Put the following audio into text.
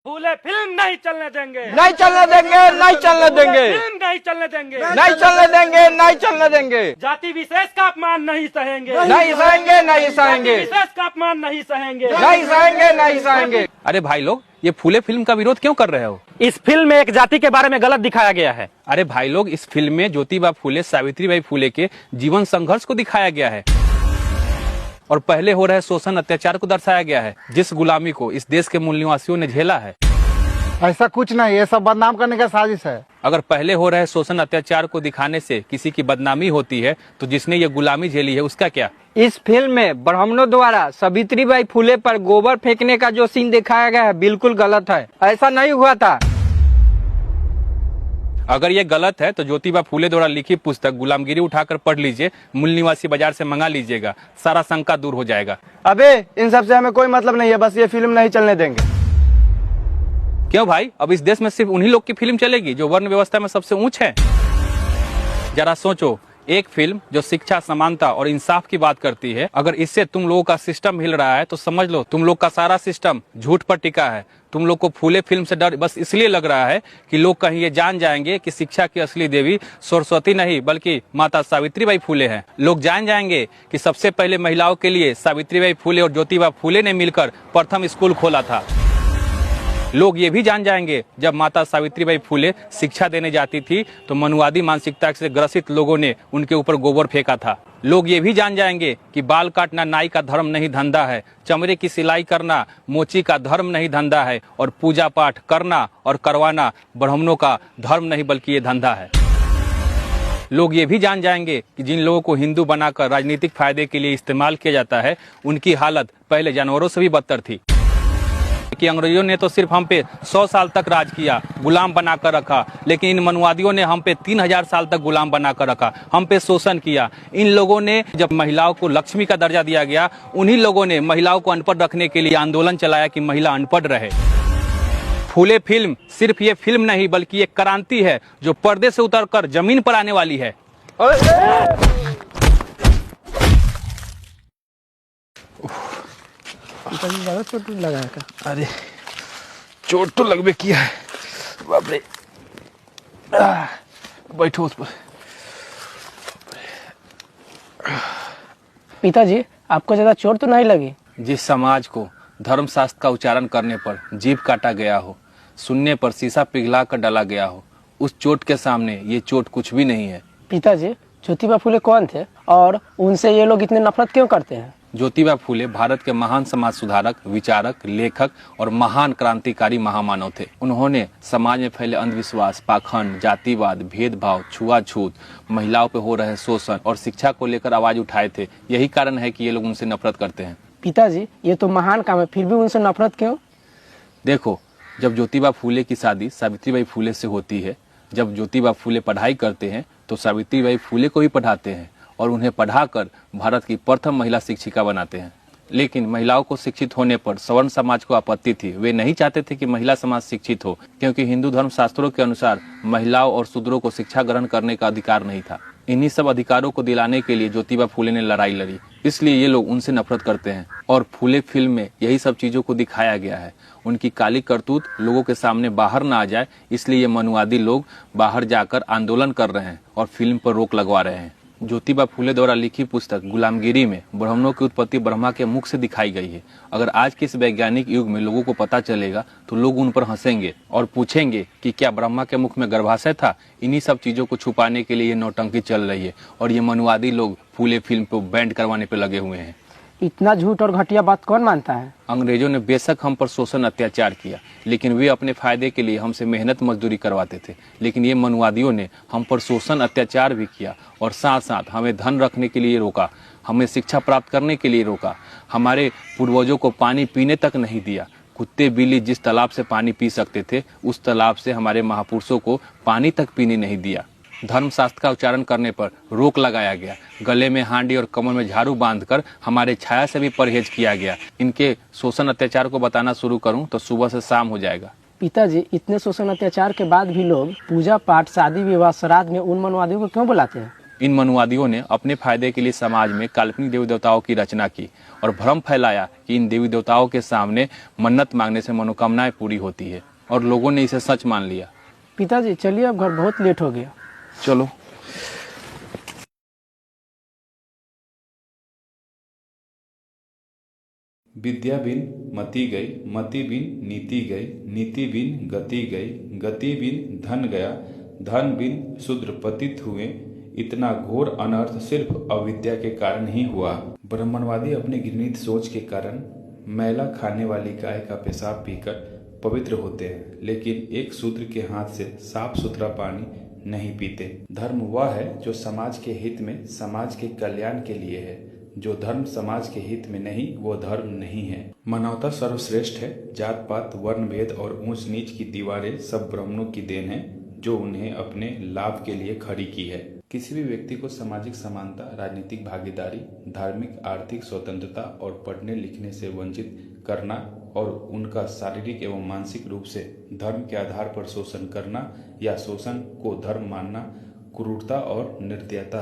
फूले film नहीं चलने देंगे, नहीं चलने देंगे, नहीं चलने देंगे, फिल्म नहीं चलने देंगे, नहीं चलने देंगे, नहीं चलने देंगे। जाति विशेष का अपमान नहीं सहेंगे, नहीं सहेंगे, नहीं सहेंगे, विशेष का अपमान नहीं सहेंगे, नहीं सहेंगे, नहीं सहेंगे। अरे भाई लोग, ये फूले फिल्म का विरोध क्यों कर रहे हो? इस फिल्म में एक जाति के बारे में गलत दिखाया गया है। अरे भाई लोग, इस फिल्म में ज्योतिबा फूले सावित्रीबाई फूले के जीवन संघर्ष को दिखाया गया है और पहले हो रहे शोषण अत्याचार को दर्शाया गया है, जिस गुलामी को इस देश के मूल निवासियों ने झेला है। ऐसा कुछ नहीं, ये सब बदनाम करने का साजिश है। अगर पहले हो रहे शोषण अत्याचार को दिखाने से किसी की बदनामी होती है तो जिसने ये गुलामी झेली है उसका क्या? इस फिल्म में ब्राह्मणों द्वारा सावित्रीबाई फूले पर गोबर फेंकने का जो सीन दिखाया गया है बिल्कुल गलत है, ऐसा नहीं हुआ था। अगर ये गलत है तो ज्योतिबा फूले द्वारा लिखी पुस्तक गुलामगिरी उठाकर पढ़ लीजिए, मूल निवासी बाजार से मंगा लीजिएगा, सारा शंका दूर हो जाएगा। अबे इन सब से हमें कोई मतलब नहीं है, बस ये फिल्म नहीं चलने देंगे। क्यों भाई, अब इस देश में सिर्फ उन्हीं लोग की फिल्म चलेगी जो वर्ण व्यवस्था में सबसे ऊंच है? जरा सोचो, एक फिल्म जो शिक्षा, समानता और इंसाफ की बात करती है, अगर इससे तुम लोगों का सिस्टम हिल रहा है तो समझ लो तुम लोग का सारा सिस्टम झूठ पर टिका है। तुम लोग को फूले फिल्म से डर बस इसलिए लग रहा है कि लोग कहीं ये जान जाएंगे कि शिक्षा की असली देवी सरस्वती नहीं बल्कि माता सावित्रीबाई फूले हैं। लोग जान जाएंगे कि सबसे पहले महिलाओं के लिए सावित्रीबाई फूले और ज्योतिबा फूले ने मिलकर प्रथम स्कूल खोला था। लोग ये भी जान जाएंगे जब माता सावित्रीबाई फूले शिक्षा देने जाती थी तो मनुवादी मानसिकता से ग्रसित लोगों ने उनके ऊपर गोबर फेंका था। लोग ये भी जान जाएंगे कि बाल काटना नाई का धर्म नहीं धंधा है, चमड़े की सिलाई करना मोची का धर्म नहीं धंधा है और पूजा पाठ करना और करवाना ब्राह्मणों का धर्म नहीं बल्कि ये धंधा है। लोग ये भी जान जाएंगे कि जिन लोगों को हिंदू बनाकर राजनीतिक फायदे के लिए इस्तेमाल किया जाता है उनकी हालत पहले जानवरों से भी बदतर थी कि अंग्रेजों ने तो सिर्फ हम पे 100 साल तक राज किया, गुलाम बनाकर रखा, लेकिन इन मनुवादियों ने हम पे 3000 साल तक गुलाम बनाकर रखा, हम पे शोषण किया। इन लोगों ने जब महिलाओं को लक्ष्मी का दर्जा दिया गया, उन्हीं लोगों ने महिलाओं को अनपढ़ रखने के लिए आंदोलन चलाया कि महिला अनपढ़ रहे। फूले फिल्म सिर्फ ये फिल्म नहीं बल्कि एक क्रांति है जो पर्दे से उतरकर जमीन पर आने वाली है। ज्यादा चोट लगा है क्या? अरे चोट तो लगभग किया है, बाप रे। बैठो उस पर। पिताजी, आपको ज्यादा चोट तो नहीं लगी? जिस समाज को धर्मशास्त्र का उच्चारण करने पर जीभ काटा गया हो, सुनने पर शीशा पिघला कर डाला गया हो, उस चोट के सामने ये चोट कुछ भी नहीं है। पिताजी, ज्योतिबा फूले कौन थे और उनसे ये लोग इतने नफरत क्यों करते हैं? ज्योतिबा फूले भारत के महान समाज सुधारक, विचारक, लेखक और महान क्रांतिकारी महामानव थे। उन्होंने समाज में फैले अंधविश्वास, पाखंड, जातिवाद, भेदभाव, छुआछूत, महिलाओं पे हो रहे शोषण और शिक्षा को लेकर आवाज उठाए थे। यही कारण है कि ये लोग उनसे नफरत करते हैं। पिताजी, ये तो महान काम है, फिर भी उनसे नफरत क्यों? देखो, जब ज्योतिबा फूले की शादी सावित्रीबाई फूले से होती है, जब ज्योतिबा फूले पढ़ाई करते हैं तो सावित्रीबाई फूले को भी पढ़ाते हैं और उन्हें पढ़ाकर भारत की प्रथम महिला शिक्षिका बनाते हैं। लेकिन महिलाओं को शिक्षित होने पर सवर्ण समाज को आपत्ति थी। वे नहीं चाहते थे कि महिला समाज शिक्षित हो, क्योंकि हिंदू धर्म शास्त्रों के अनुसार महिलाओं और शूद्रों को शिक्षा ग्रहण करने का अधिकार नहीं था। इन्हीं सब अधिकारों को दिलाने के लिए ज्योतिबा फूले ने लड़ाई लड़ी, इसलिए ये लोग उनसे नफरत करते हैं। और फूले फिल्म में यही सब चीजों को दिखाया गया है। उनकी काली करतूत लोगों के सामने बाहर ना आ जाए, इसलिए ये मनुवादी लोग बाहर जाकर आंदोलन कर रहे हैं और फिल्म पर रोक लगवा रहे हैं। ज्योतिबा फूले द्वारा लिखी पुस्तक गुलामगिरी में ब्राह्मणों की उत्पत्ति ब्रह्मा के मुख से दिखाई गई है। अगर आज के इस वैज्ञानिक युग में लोगों को पता चलेगा तो लोग उन पर हंसेंगे और पूछेंगे कि क्या ब्रह्मा के मुख में गर्भाशय था। इन्हीं सब चीजों को छुपाने के लिए ये नौटंकी चल रही है और ये मनुवादी लोग फूले फिल्म को बैंड करवाने पर लगे हुए हैं। इतना झूठ और घटिया बात कौन मानता है? अंग्रेजों ने बेशक हम पर शोषण अत्याचार किया, लेकिन वे अपने फायदे के लिए हमसे मेहनत मजदूरी करवाते थे। लेकिन ये मनुवादियों ने हम पर शोषण अत्याचार भी किया और साथ साथ हमें धन रखने के लिए रोका, हमें शिक्षा प्राप्त करने के लिए रोका, हमारे पूर्वजों को पानी पीने तक नहीं दिया। कुत्ते बिल्ली जिस तालाब से पानी पी सकते थे उस तालाब से हमारे महापुरुषों को पानी तक पीने नहीं दिया। धर्मशास्त्र का उच्चारण करने पर रोक लगाया गया, गले में हांडी और कमर में झाड़ू बांधकर हमारे छाया से भी परहेज किया गया। इनके शोषण अत्याचार को बताना शुरू करूं तो सुबह से शाम हो जाएगा। पिताजी, इतने शोषण अत्याचार के बाद भी लोग पूजा पाठ, शादी विवाह, श्राद्ध में उन मनुवादियों को क्यों बुलाते हैं? इन मनुवादियों ने अपने फायदे के लिए समाज में काल्पनिक देवी देवताओं की रचना की और भ्रम फैलाया कि इन देवी देवताओं के सामने मन्नत मांगने से मनोकामनाएं पूरी होती है, और लोगों ने इसे सच मान लिया। पिताजी चलिए, अब घर बहुत लेट हो गया। चलो। विद्या बिन मति गई, मति बिन नीति गई, नीति बिन गति गई, गति बिन धन गया, धन बिन शूद्र पतित हुए। इतना घोर अनर्थ सिर्फ अविद्या के कारण ही हुआ। ब्राह्मणवादी अपनी घृणित सोच के कारण मैला खाने वाली गाय का पेशाब पीकर पवित्र होते हैं, लेकिन एक शूद्र के हाथ से साफ सुथरा पानी नहीं पीते। धर्म वह है जो समाज के हित में, समाज के कल्याण के लिए है। जो धर्म समाज के हित में नहीं, वो धर्म नहीं है। मानवता सर्वश्रेष्ठ है। जात पात, वर्ण भेद और ऊंच नीच की दीवारें सब ब्राह्मणों की देन है, जो उन्हें अपने लाभ के लिए खड़ी की है। किसी भी व्यक्ति को सामाजिक समानता, राजनीतिक भागीदारी, धार्मिक आर्थिक स्वतंत्रता और पढ़ने लिखने से वंचित करना और उनका शारीरिक एवं मानसिक रूप से धर्म के आधार पर शोषण करना या शोषण को धर्म मानना क्रूरता और निर्दयता है।